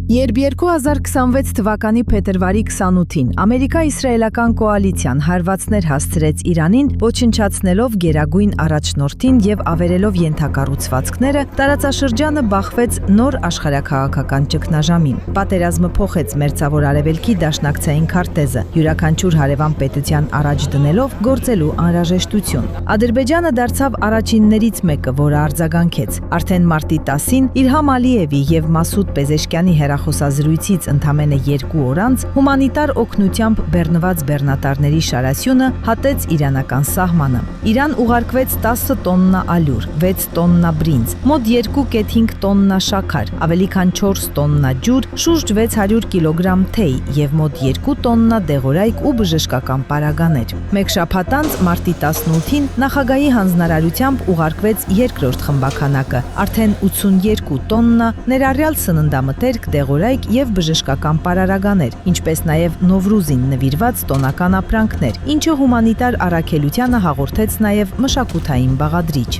Երբ 2026 թվականի փետրվարի 28-ին Ամերիկա-իսրայելական կոալիցիան հարվածներ հասցրեց Իրանին, ոչնչացնելով գերագույն առաջնորդին եւ ավերելով ենթակառուցվածքները, տարածաշրջանը բախվեց նոր աշխարհաքաղաքական ճգնաժամին։ Պատերազմը փոխեց Մերձավոր Արևելքի դաշնակցային քարտեզը, յուրաքանչյուր հարևան պետության առաջ դնելով գործելու անհրաժեշտություն։ Ադրբեջանը դարձավ առաջիններից մեկը, որը արձագանքեց։ Արդեն մարտի 10-ին Իլհամ Ալիևի եւ Մասուդ Պեզեշկյանի Խոսազրույցից ընդամենը 2 օր անց հումանիտար օգնությամբ բեռնված բեռնատարների շարասյունը հատեց իրանական սահմանը։ Իրան ուղարկվեց 10 տոննա ալյուր, 6 տոննա բրինձ, մոտ 2.5 տոննա շաքար, ավելի քան 4 տոննա ջուր, շուրջ 600 կիլոգրամ թեյ եւ մոտ 2 տոննա դեղորայք ու բժշկական պարագաներ։ Մեկ շաբաթ անց մարտի 18-ին նախագահի հանձնարարությամբ ուղարկվեց երկրորդ խմբականակը, արդեն 82 տոննա ներառյալ սննդամթերք, դեղորայք եւ բժշկական պարարագաներ, ինչպես նաեւ Նովրուզին նվիրված տոնական ապրանքներ, ինչը հումանիտար առաքելությանը հաղորդեց նաեւ մշակութային բաղադրիչ։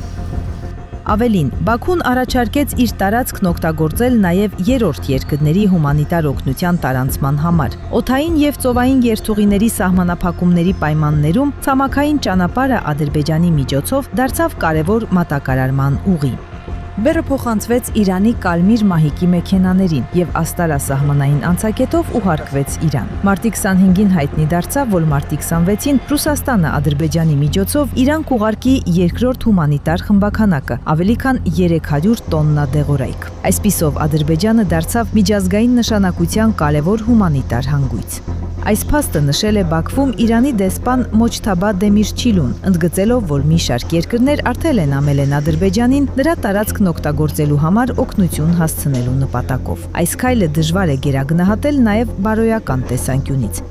Ավելին, Բաքուն առաջարկեց իր տարածքն օգտագործել նաև երրորդ երկրների հումանիտար օգնության տարանցման համար։ Օդային եւ ծովային երթուղիների սահմանափակումների պայմաններում ցամաքային ճանապարհը Ադրբեջանի միջոցով դարձավ կարևոր մատակարարման ուղի։ Բեռը փոխանցվեց Իրանի Կալմիր մահիկի մեքենաներին եւ Աստարա սահմանային անցակետով ուղարկվեց Իրան։ Մարտի 25-ին հայտնի դարձավ, որ մարտի 26-ին Ռուսաստանը Ադրբեջանի միջոցով Իրան կուղարկի երկրորդ հումանիտար խմբականակը, ավելի քան 300 տոննա դեղորայք։ Այսպիսով Ադրբեջանը դարձավ միջազգային նշանակության կարևոր հումանիտար հանգույց։ Այս փաստը նշել է Բաքվում Իրանի դեսպան Մոջթաբա Դեմիրչիլուն, ընդգծելով, որ մի շարք երկրներ արգել են ամել Ադրբեջանին նրա տարածքն օգտագործելու համար օգնություն հասցնելու նպատակով։ Այս քայլը դժվար է գերագնահատել նաև բարոյական տեսանկյունից։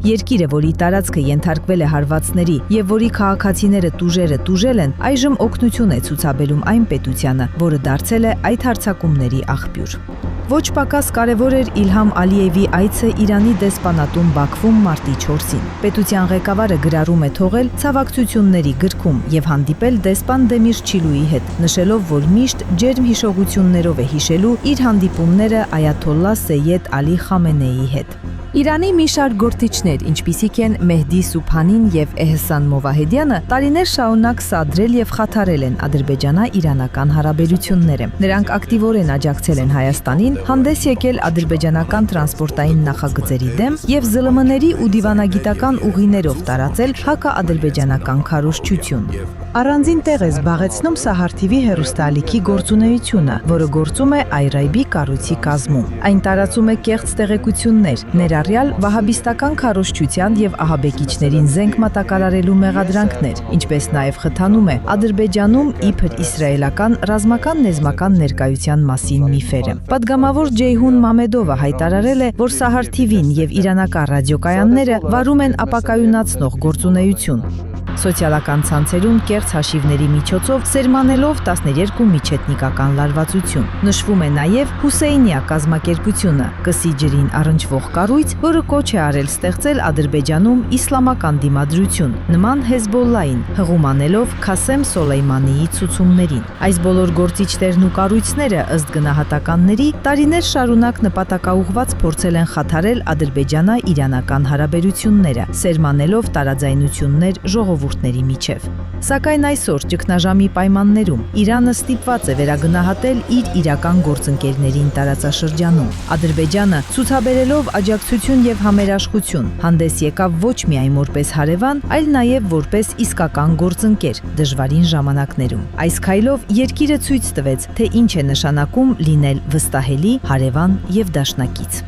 Երկիրը, որի տարածքը ենթարկվել է հարվածների եւ որի քաղաքացիները տուժերը տուժել են, այժմ օգնություն է ցուցաբերում այն պետությանը, որը դարձել է այդ հարձակումների աղբյուր։ Ոչ պակաս կարևոր էր Իլհամ Ալիևի այցը Իրանի դեսպանատուն Բաքվում մարտի 4-ին։ Պետության ղեկավարը գրառում է թողել ցավակցությունների գրքում եւ հանդիպել դեսպան Դեմիրչիլուի հետ, նշելով, որ միշտ ջերմ հիշողություններով է հիշելու իր հանդիպումները Այաթոլլա Սեյեդ Ալի Խամենեիի հետ։ Իրանի մի շարք գործիչներ, ինչպիսիք են Մեհդի Սուբհանին եւ Էհսան Մովահեդյանը, տարիներ շարունակ սադրել եւ խաթարել են ադրբեջանա-իրանական հարաբերությունները։ Նրանք ակտիվորեն աջակցել են Հայաստանին, հանդես եկել ադրբեջանական տրանսպորտային նախագծերի դեմ եւ ԶԼՄ-ների ու դիվանագիտական ուղիներով տարածել հակաադրբեջանական քարոզչություն։ Առանձին տեղ է զբաղեցնում Սահար TV հեռուստաալիքի գործունեությունը, որը գործում է IRIB կառույցի կազմում։ Այն տարածում է կեղծ տեղեկություններ, ներառյալ վահաբիստական քարոզչության եւ ահաբեկիչներին զենք մատակարարելու մեղադրանքներ, ինչպես նաեւ խթանում է Ադրբեջանում իբր իսրայելական ռազմական նեզմական ներկայության մասին միֆերը։ Պատգամավոր Ջեյհուն Մամեդովը հայտարարել է, որ Սահար TV-ն եւ իրանական ռադիոկայանները վարում են ապակայունացնող գործունեություն։ Սոցիալական ցանցերում կեղծ հաշիվների միջոցով սերմանելով 12 միջեթնիկական լարվածություն։ Նշվում է նաև Հուսեյնիա կազմակերպությունը, կսի ջրին առնչվող կառույց, որը կոչ է արել ստեղծել Ադրբեջանում իսլամական դիմադրություն, նման Հեզբոլլային, հղում անելով Քասեմ Սոլեյմանիի ցուցումներին։ Այս բոլոր գործիչներն ու կառույցները, ըստ գնահատականների, տարիներ շարունակ նպատակաուղղված փորձել են խաթարել ադրբեջանա-իրանական հարաբերությունները, սերմանելով տարաձայնություններ ժողովուրդների միջև։ Սակայն այսօր ճգնաժամի պայմաններում Իրանը ստիպված է վերագնահատել իր իրական գործընկերներին տարածաշրջանում։ Ադրբեջանը ցուցաբերելով աջակցություն եւ համերաշխություն հանդես եկավ ոչ միայն որպես հարևան, այլ նաեւ որպես իսկական գործընկեր դժվարին ժամանակներում։ Այս քայլով երկիրը ցույց տվեց, թե ինչ է նշանակում լինել վստահելի հարևան եւ դաշնակից։